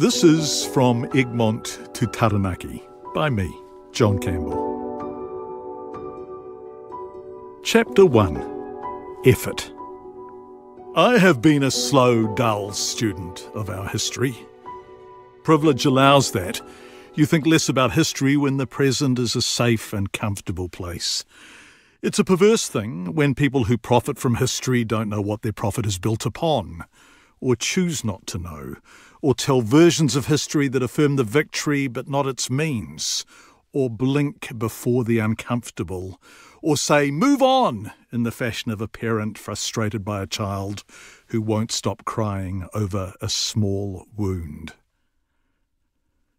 This is From Egmont to Taranaki by me, John Campbell. Chapter 1. Effort. I have been a slow, dull student of our history. Privilege allows that. You think less about history when the present is a safe and comfortable place. It's a perverse thing when people who profit from history don't know what their profit is built upon, or choose not to know, or tell versions of history that affirm the victory but not its means, or blink before the uncomfortable, or say, "Move on," in the fashion of a parent frustrated by a child who won't stop crying over a small wound.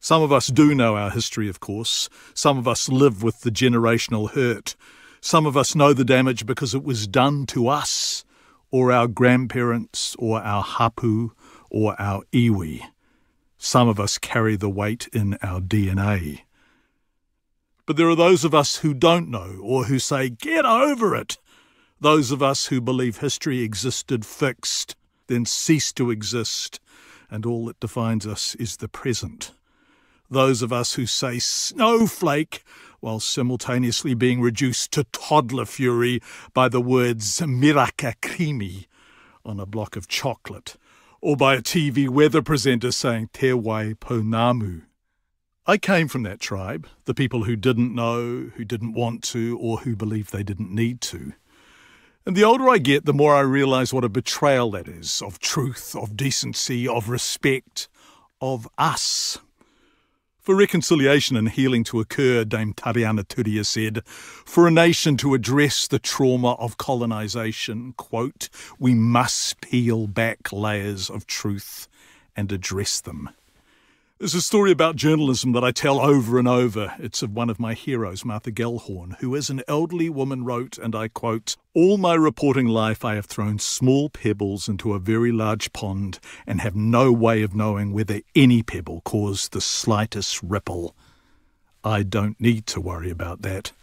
Some of us do know our history, of course. Some of us live with the generational hurt. Some of us know the damage because it was done to us, or our grandparents, or our hapu, or our iwi. Some of us carry the weight in our DNA. But there are those of us who don't know, or who say, "Get over it." Those of us who believe history existed fixed, then ceased to exist, and all that defines us is the present. Those of us who say snowflake while simultaneously being reduced to toddler fury by the words miraka krimi on a block of chocolate, or by a TV weather presenter saying te wai pounamu. I came from that tribe, the people who didn't know, who didn't want to, or who believed they didn't need to. And the older I get, the more I realise what a betrayal that is, of truth, of decency, of respect, of us. For reconciliation and healing to occur, Dame Tariana Turia said, for a nation to address the trauma of colonisation, quote, we must peel back layers of truth and address them. There's a story about journalism that I tell over and over. It's of one of my heroes, Martha Gellhorn, who as an elderly woman wrote, and I quote, "All my reporting life I have thrown small pebbles into a very large pond and have no way of knowing whether any pebble caused the slightest ripple. I don't need to worry about that.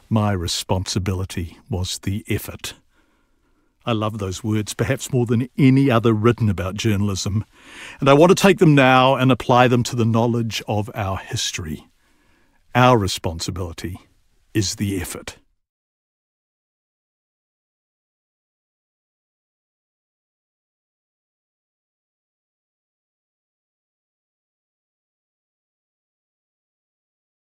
My responsibility was the effort." I love those words, perhaps more than any other written about journalism, and I want to take them now and apply them to the knowledge of our history. Our responsibility is the effort.